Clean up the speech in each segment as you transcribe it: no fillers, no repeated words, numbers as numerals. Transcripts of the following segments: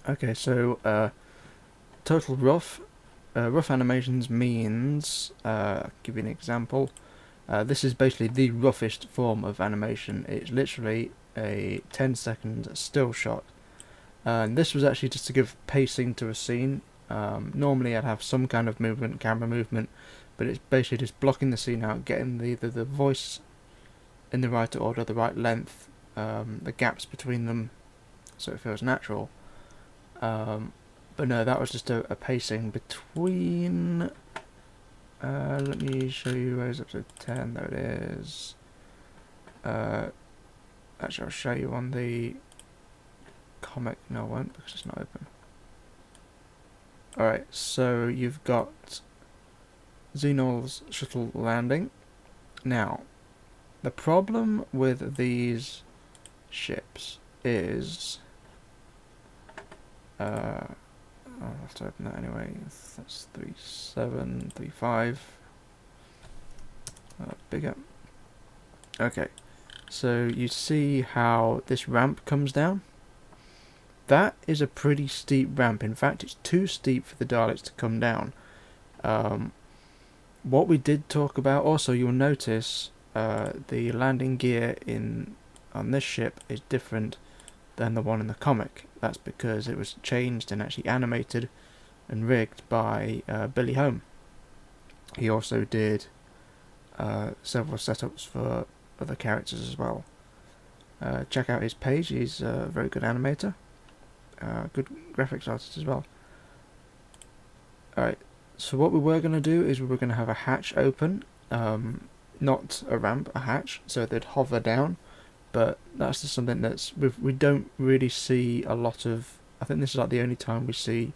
Okay, so total rough animations means, I'll give you an example. This is basically the roughest form of animation. It's literally a 10-second still shot. And this was actually just to give pacing to a scene. Normally I'd have some kind of movement, camera movement, but it's basically just blocking the scene out, getting the voice in the right order, the right length, the gaps between them, so it feels natural. But no, that was just a pacing between. Let me show you where's episode 10. There it is. Actually, I'll show you on the comic. No, I won't because it's not open. Alright, so you've got Zeno's shuttle landing. Now, the problem with these ships is. I'll have to open that anyway. That's 37, 35. Bigger. Okay, so you see how this ramp comes down? That is a pretty steep ramp. In fact, it's too steep for the Daleks to come down. What we did talk about, also you'll notice the landing gear on this ship is different than the one in the comic. That's because it was changed and actually animated and rigged by Billy Home. He also did several setups for other characters as well. Check out his page, he's a very good animator. Good graphics artist as well. Alright, so what we were going to do is we were going to have a hatch open, not a ramp, a hatch, so they'd hover down. But that's just something we don't really see a lot of. I think this is like the only time we see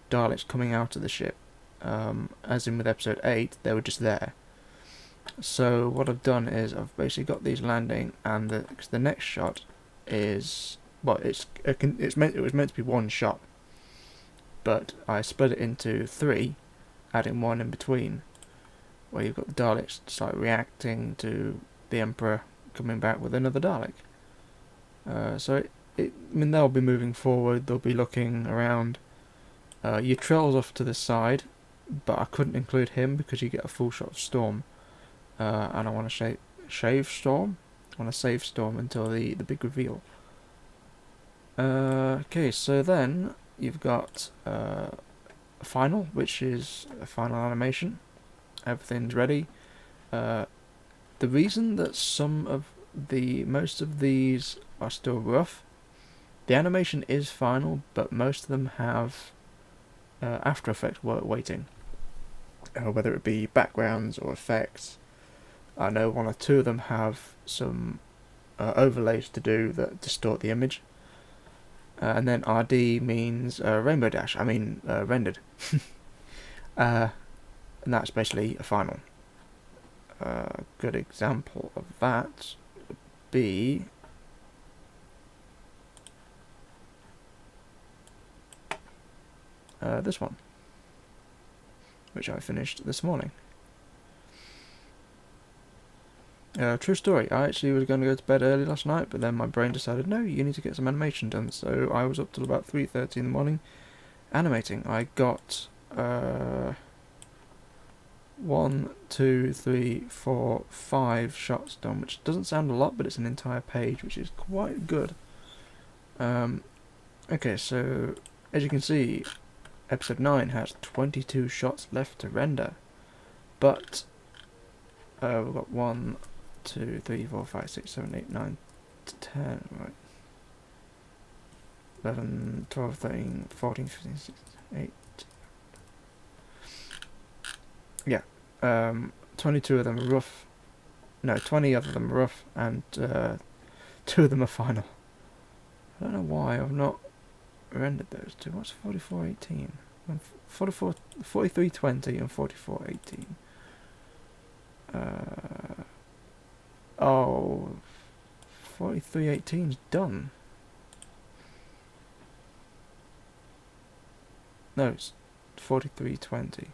Daleks coming out of the ship. As in with episode 8, they were just there. So what I've done is I've basically got these landing, and the next shot is it was meant to be one shot, but I split it into 3, adding 1 in between, where you've got the Daleks start reacting to the Emperor coming back with another Dalek. So I mean, they'll be moving forward, they'll be looking around. Your Trell's off to the side, but I couldn't include him because you get a full shot of Storm. And I want to shave Storm. I want to save Storm until the big reveal. Okay, so then you've got a final, which is a final animation. Everything's ready. The reason that most of these are still rough, the animation is final, but most of them have After Effects work waiting. Whether it be backgrounds or effects. I know 1 or 2 of them have some overlays to do that distort the image. And then RD means Rainbow Dash, rendered. And that's basically a final. A good example of that would be this one, which I finished this morning. True story, I actually was going to go to bed early last night, but then my brain decided, no, you need to get some animation done, so I was up till about 3:30 in the morning animating. I got 1, 2, 3, 4, 5 shots done, which doesn't sound a lot, but it's an entire page, which is quite good. Okay, so as you can see, episode 9 has 22 shots left to render, but we've got 1, 2, 3, 4, 5, 6, 7, 8, 9, 10, right. 11, 12, 13, 14, 15, 16, 8. Yeah, 22 of them are rough. No, 20 of them are rough, and 2 of them are final. I don't know why I've not rendered those two. What's 4418? 4320 and 4418. Oh, 4318's done. No, it's 4320.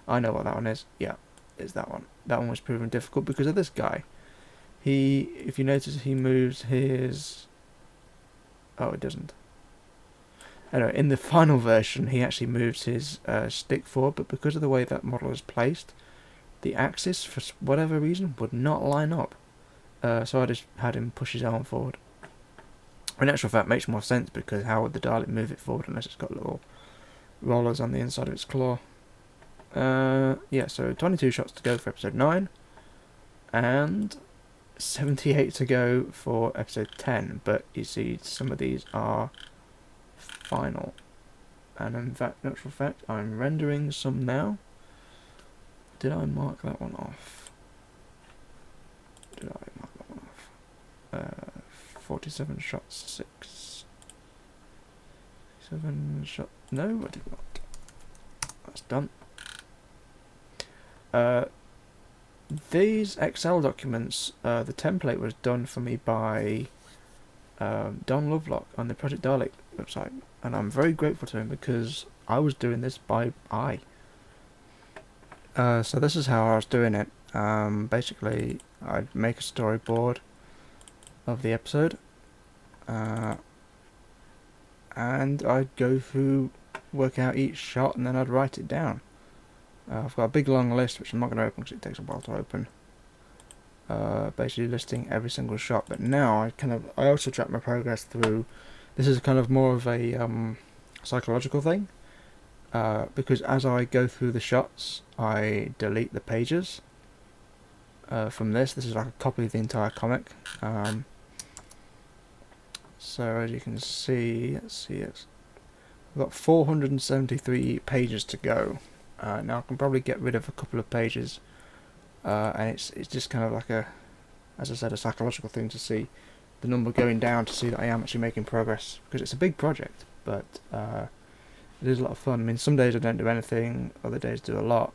I know what that one is. Yeah, it's that one. That one was proven difficult because of this guy. If you notice, he moves his... Oh, it doesn't. Anyway, in the final version, he actually moves his stick forward, but because of the way that model is placed, the axis, for whatever reason, would not line up. So I just had him push his arm forward. In actual fact, it makes more sense, because how would the Dalek move it forward unless it's got little rollers on the inside of its claw? Yeah, so 22 shots to go for episode 9, and 78 to go for episode 10, but you see some of these are final. And in actual fact, I'm rendering some now. Did I mark that one off? Did I mark that one off? 47 shots, 6. 7 shots. No, I did not. That's done. These Excel documents, the template was done for me by Don Lovelock on the Project Dalek website, and I'm very grateful to him because I was doing this by eye. So this is how I was doing it. Basically, I'd make a storyboard of the episode, and I'd go through, work out each shot, and then I'd write it down. I've got a big long list which I'm not going to open because it takes a while to open. Basically listing every single shot, but now I also track my progress through. This is kind of more of a psychological thing, because as I go through the shots, I delete the pages from this. This is like a copy of the entire comic. So as you can see, let's see, I've got 473 pages to go. Now I can probably get rid of a couple of pages, and it's just kind of like as I said, a psychological thing to see the number going down, to see that I am actually making progress, because it's a big project, but it is a lot of fun. I mean, some days I don't do anything, other days do a lot.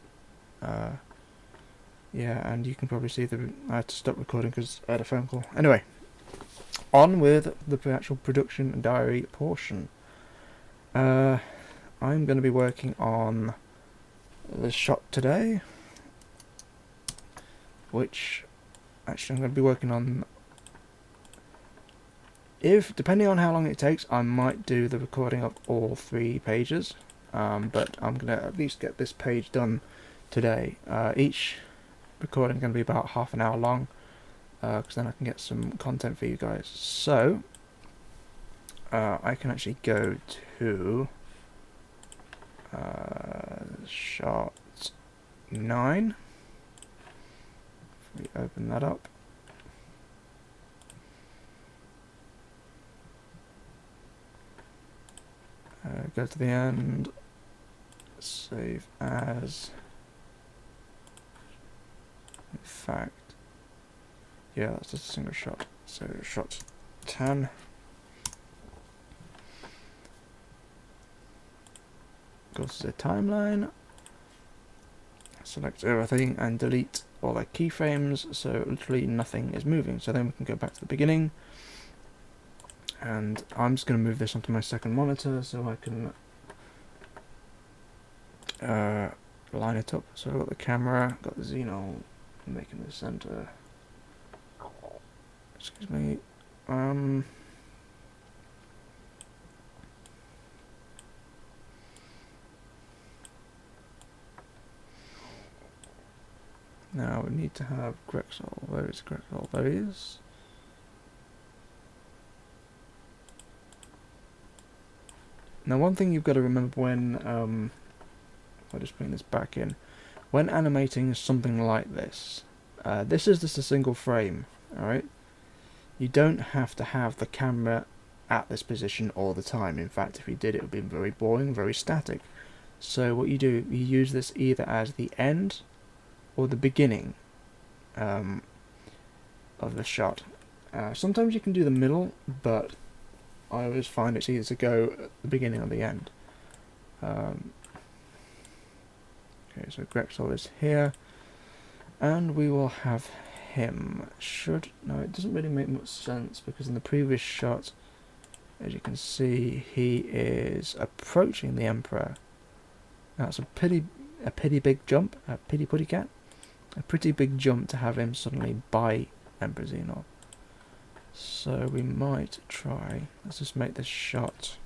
Yeah, and you can probably see I had to stop recording because I had a phone call. Anyway, on with the actual production diary portion. I'm going to be working on this shot today, which actually I'm going to be working on. Depending on how long it takes, I might do the recording of all 3 pages, but I'm going to at least get this page done today. Each recording is going to be about half an hour long, because then I can get some content for you guys. So I can actually go to shot 9. If we open that up, go to the end, save as. In fact, yeah, that's just a single shot. So shot 10. Go to the timeline, select everything and delete all the keyframes, so literally nothing is moving. So then we can go back to the beginning, and I'm just going to move this onto my second monitor so I can line it up. So I've got the camera, got the Zeno making the center. Excuse me. Now we need to have Grexol. Where is Grexol? There he is. Now one thing you've got to remember when, I'll just bring this back in, when animating something like this, this is just a single frame, alright? You don't have to have the camera at this position all the time. In fact, if you did, it would be very boring, very static. So what you do, you use this either as the end or the beginning of the shot. Sometimes you can do the middle, but I always find it's easier to go at the beginning or the end. Okay, so Grexol is here, and we will have him. No, it doesn't really make much sense, because in the previous shot, as you can see, he is approaching the Emperor. That's a pretty big jump, a pretty big jump to have him suddenly by Emperor Zeno. So we might try, let's just make this shot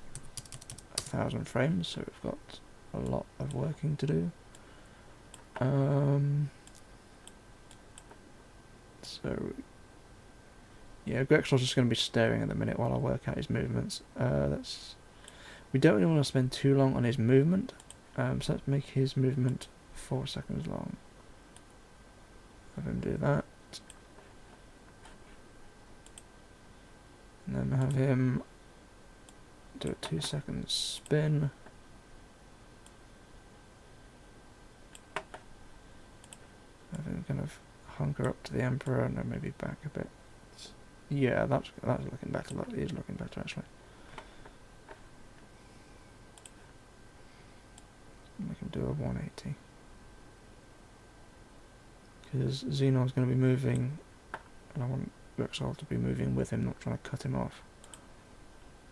1,000 frames, so we've got a lot of working to do. So yeah, Grexel's just going to be staring at the minute while I work out his movements. We don't really want to spend too long on his movement, so let's make his movement 4 seconds long. Have him do that. And then have him do a 2 second spin. Have him kind of hunker up to the Emperor and then maybe back a bit. Yeah, that's looking better. That is looking better actually. We can do a 180. Because Zeno's going to be moving, and I want Grexel to be moving with him, not trying to cut him off.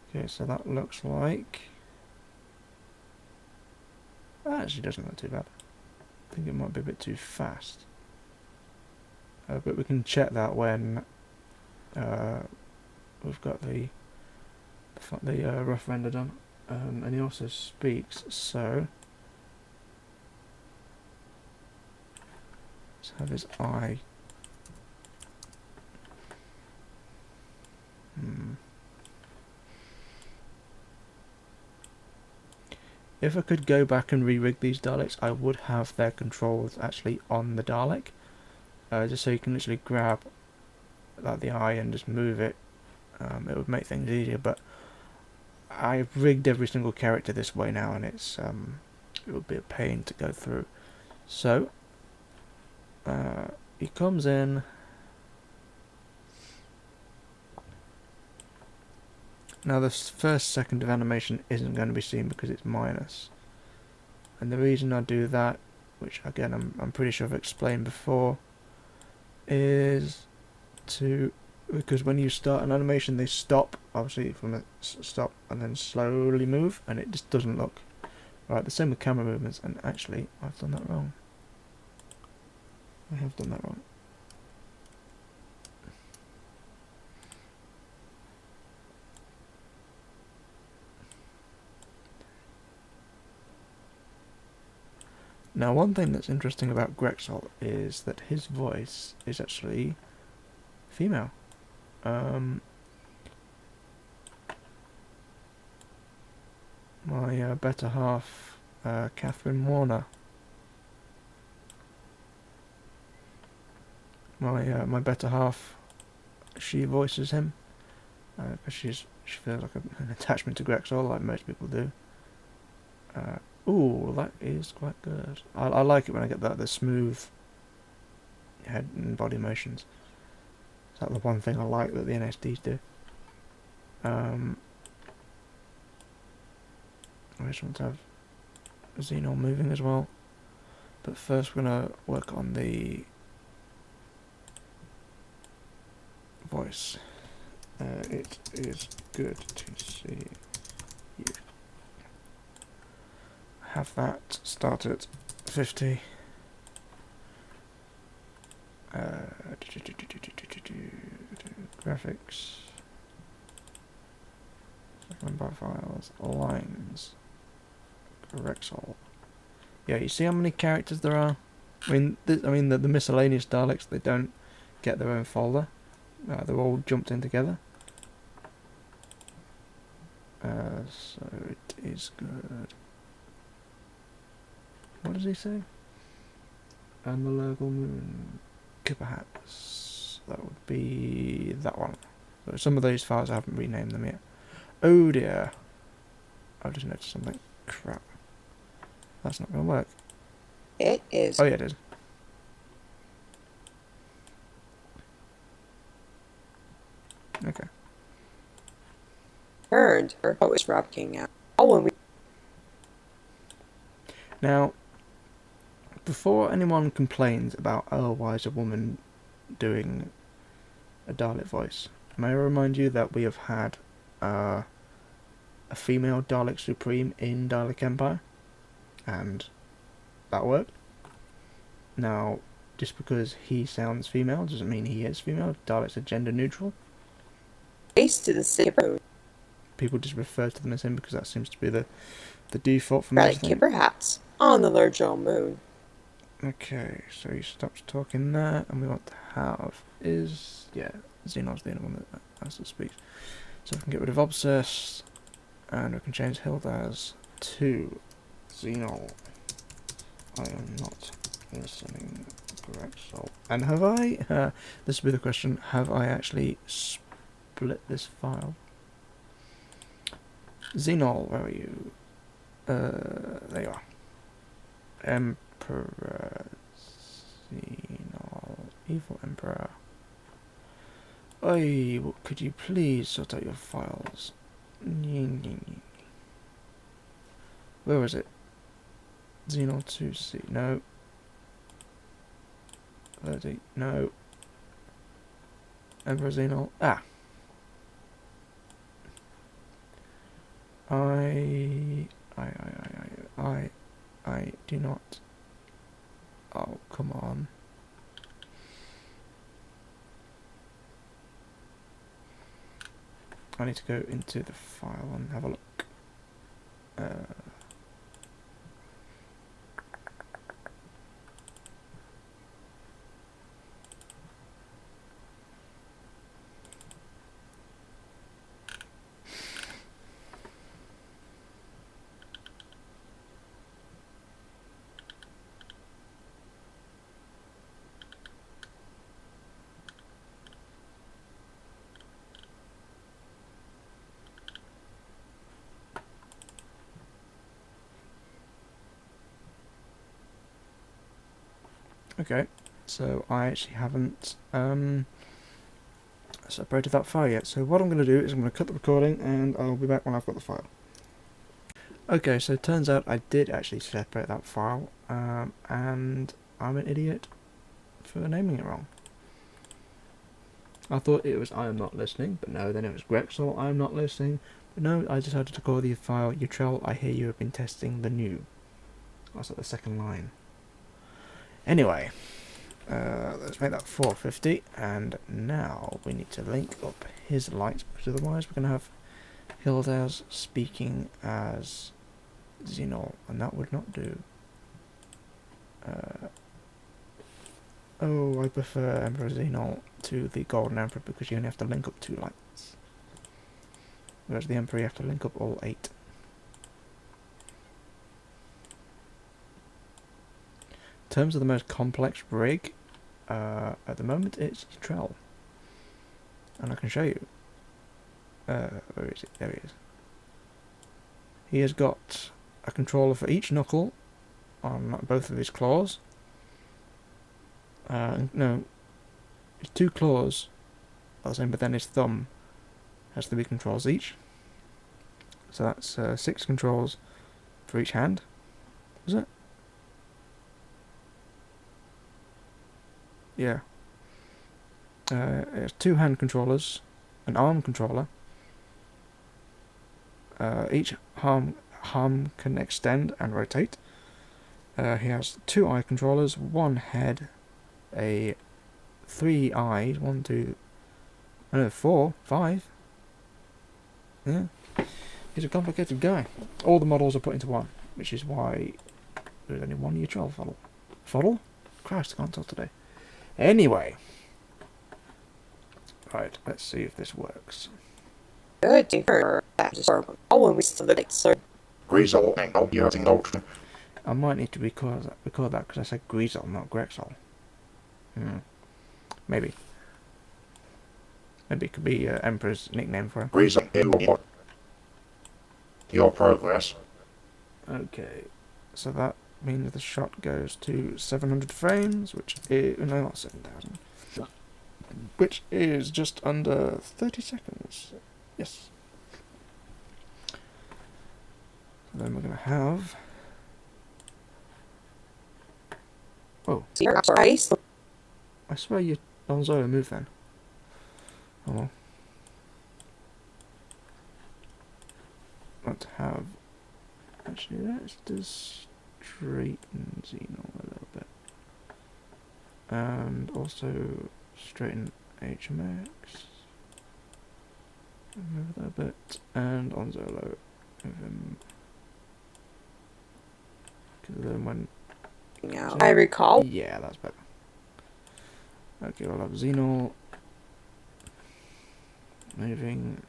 Okay, so that looks like... That actually doesn't look too bad. I think it might be a bit too fast. But we can check that when we've got the rough render done. And he also speaks, so... Let's have his eye. If I could go back and re-rig these Daleks, I would have their controls actually on the Dalek. Just so you can literally grab like the eye and just move it. It would make things easier, but I've rigged every single character this way now, and it would be a pain to go through. So he comes in. Now the first second of animation isn't going to be seen because it's minus, and the reason I do that, which again I'm pretty sure I've explained before, is because when you start an animation they stop, obviously from a stop, and then slowly move, and it just doesn't look right. The same with camera movements, and actually I've done that wrong. I have done that wrong. Now, one thing that's interesting about Grexel is that his voice is actually female. My better half, Catherine Warner. My better half, she voices him because she feels like an attachment to Grexel, like most people do. Ooh, that is quite good. I like it when I get the smooth head and body motions. Is that the one thing I like that the NSDs do? I just want to have Zeno moving as well. But first we're going to work on the voice. It is good to see you. Have that start at 50. Graphics. Second by files. Lines. Grexel. Yeah, you see how many characters there are? I mean, the miscellaneous Daleks, they don't get their own folder. They're all jumped in together. So it is good. What does he say? And the local moon perhaps. That would be that one. So some of those files I haven't renamed them yet. Oh dear. I've just noticed something. Crap. That's not going to work. It is. Oh yeah, it is. Okay. Turned her post rocking out. Oh, when we Now, before anyone complains about, oh, why is a woman doing a Dalek voice, may I remind you that we have had a female Dalek Supreme in Dalek Empire, and that worked. Now, just because he sounds female doesn't mean he is female. Daleks are gender neutral. race to the city road. people just refer to them as him because that seems to be the default for Rather most things. kipper hats on the large old moon. Okay, so he stops talking there, and we want to have is, yeah, Xenor's the only one that has to speak. So we can get rid of Obsess, and we can change Hildaz to Xeno. I am not listening, Grexel. And have I, this will be the question, have I actually split this file? Xenol, where are you? There you are. Emperor Zeno, evil emperor. Oi, could you please sort out your files? Where is it? Zeno 2C, no. 30, no. Emperor Zeno, I do not. Oh, come on. I need to go into the file and have a look. Okay, so I actually haven't separated that file yet. So what I'm going to do is I'm going to cut the recording and I'll be back when I've got the file. Okay, so it turns out I did actually separate that file, and I'm an idiot for naming it wrong. I thought it was I am not listening, but no, then it was Grexel, I am not listening, but no, I decided to call the file Utrell, I hear you have been testing the new. That's at the second line. Anyway, let's make that 450, and now we need to link up his lights, because otherwise we're going to have Hildaz speaking as Zeno, and that would not do. Oh, I prefer Emperor Zeno to the Golden Emperor because you only have to link up 2 lights. Whereas the Emperor you have to link up all 8. In terms of the most complex rig, at the moment it's Utrell. And I can show you. Where is it? There he is. He has got a controller for each knuckle on both of his claws. No, his 2 claws are the same, but then his thumb has 3 controls each. So that's 6 controls for each hand. Is it? Yeah. It has 2 hand controllers, an arm controller. Each arm can extend and rotate. He has 2 eye controllers, 1 head, 3 eyes, 1, 2, 4, 5. Yeah. He's a complicated guy. All the models are put into one, which is why there's only one Utrell fuddle. Fuddle? Christ, I can't talk today. Anyway. Right, let's see if this works. Good to hear that is all when we still the sir. Grizel and I'll be using those. I might need to record that because I said Grizel, not Grexel. Maybe. Maybe it could be Emperor's nickname for him. Grizel, your progress. Okay, so that means the shot goes to 700 frames, which is, no, not 7,000, which is just under 30 seconds. Yes. So then we're going to have... Oh, I swear you on Zola move then. Oh well. Let's have... Actually, let's just straighten Zeno a little bit. And also straighten HMX. Move that a bit, and on Zolo, move him. Because then when... Now, I recall. Yeah, that's better. Okay, we'll have Zeno moving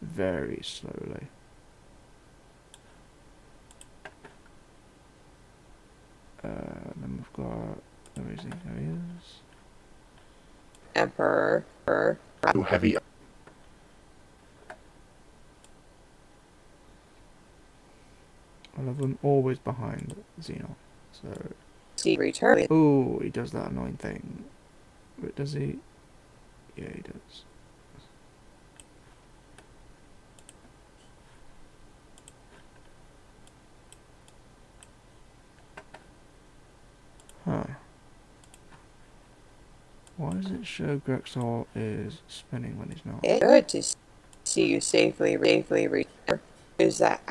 very slowly. Then we've got... Where is he? There he is. Emperor. Too heavy. I'll have them always behind Zeno. So... See return. Oh, he does that annoying thing. But does he? Yeah, he does. Huh. Why does it show Grexol is spinning when he's not? It's good to see you safely return. Is that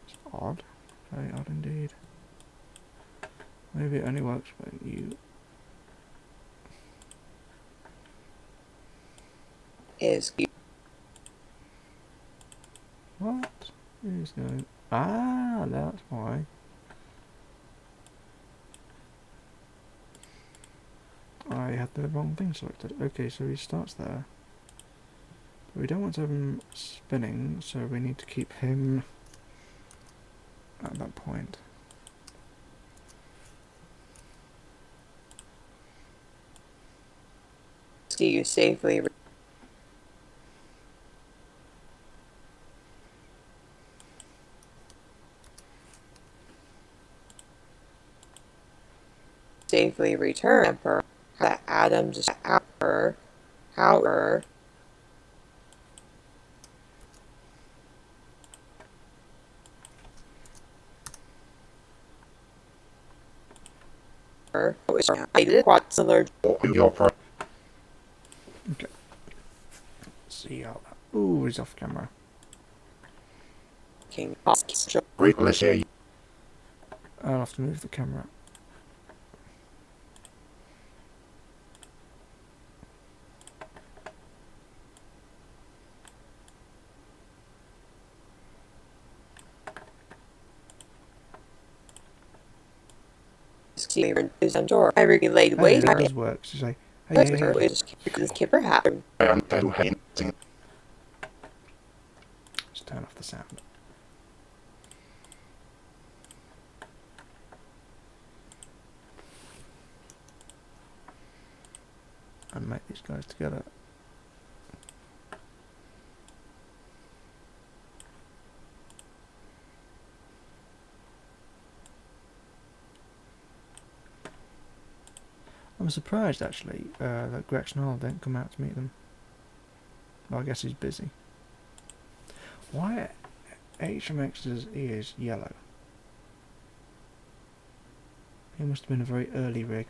It's odd. Very odd indeed. Maybe it only works when you... is What is going... Ah, that's why. I had the wrong thing selected. Okay, so he starts there. But we don't want to have him spinning, so we need to keep him at that point. see you safely return. Emperor. That Adams Emperor. However, I did quite similar. Your pro. Okay. See how that... Ooh, he's off camera. King Great, let's hear you. I'll have to move the camera. I regulate Hey, ways. that does work. So say, hey, hey, hey. Is Kipper happen? I am too heavy. Just turn off the sound. And make these guys together. I'm surprised actually that Grexnall didn't come out to meet them. Well, I guess he's busy. Why are HMX's ears yellow? He must have been a very early rig.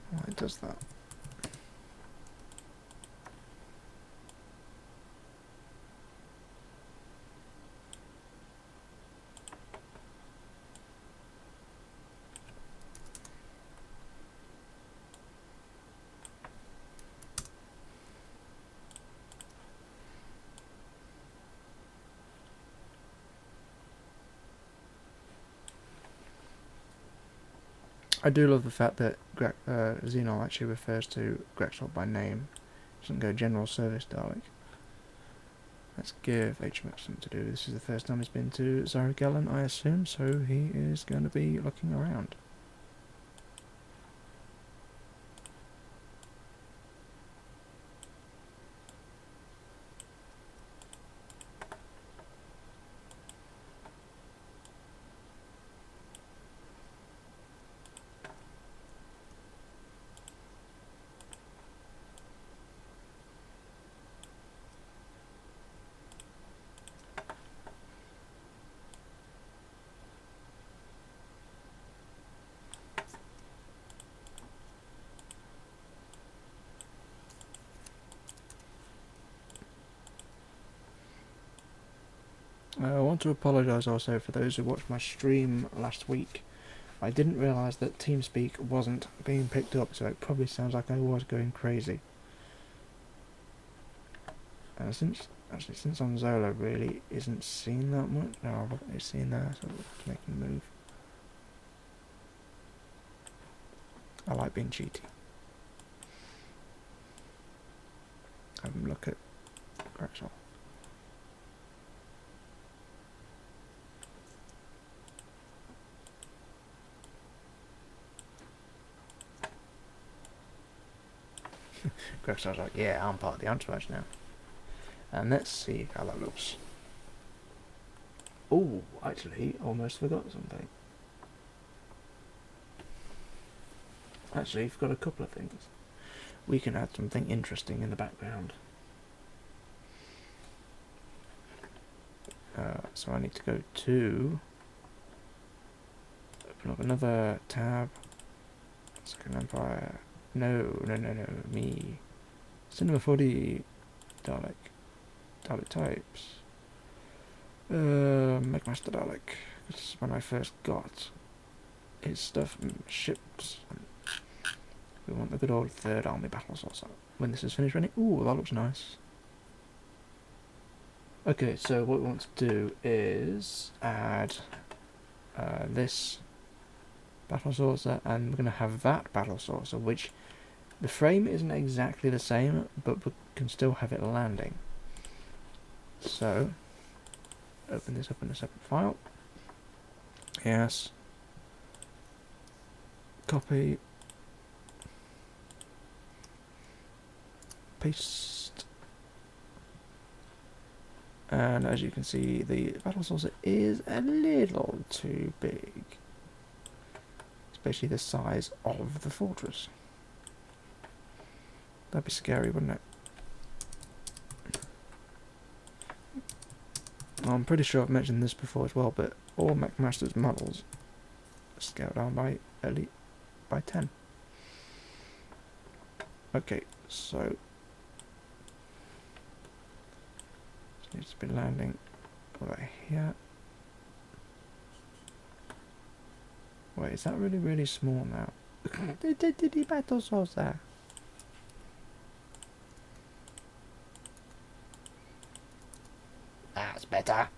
Why it does that? I do love the fact that Zeno actually refers to Grexel by name. Doesn't go General Service Dalek. Let's give HMX something to do. This is the first time he's been to Zaragellan, I assume, so he is going to be looking around. want to apologise also for those who watched my stream last week. I didn't realise that TeamSpeak wasn't being picked up, so it probably sounds like I was going crazy. Since on Zola really isn't seen that much. No, it's seen there, so let's make a move. I like being cheaty. Have a look at Grexel. Grexel's like, yeah, I'm part of the entourage now. And let's see how that looks. Oh, actually, almost forgot something. Actually, we've got a couple of things. We can add something interesting in the background. So I need to go to open up another tab. Second Empire. No, me. Cinema 4D. Dalek types. McMaster Dalek. This is when I first got his stuff and ships. We want the good old Third Army battle saucer. When this is finished running. Ooh, that looks nice. Okay, so what we want to do is add this battle saucer, and we're going to have that battle saucer, which the frame isn't exactly the same, but we can still have it landing. So, open this up in a separate file. Yes. Copy. Paste. And as you can see, the battle saucer is a little too big. Especially the size of the fortress. That'd be scary, wouldn't it? Well, I'm pretty sure I've mentioned this before as well, but all McMaster's models are scaled down by 10. Okay, so this needs to be landing over here. Wait, is that really small now? The battle saucer. That's better.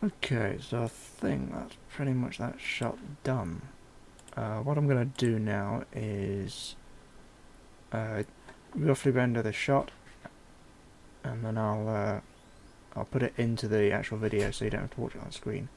Okay, so I think that's pretty much that shot done. What I'm going to do now is roughly render the shot, and then I'll put it into the actual video so you don't have to watch it on screen.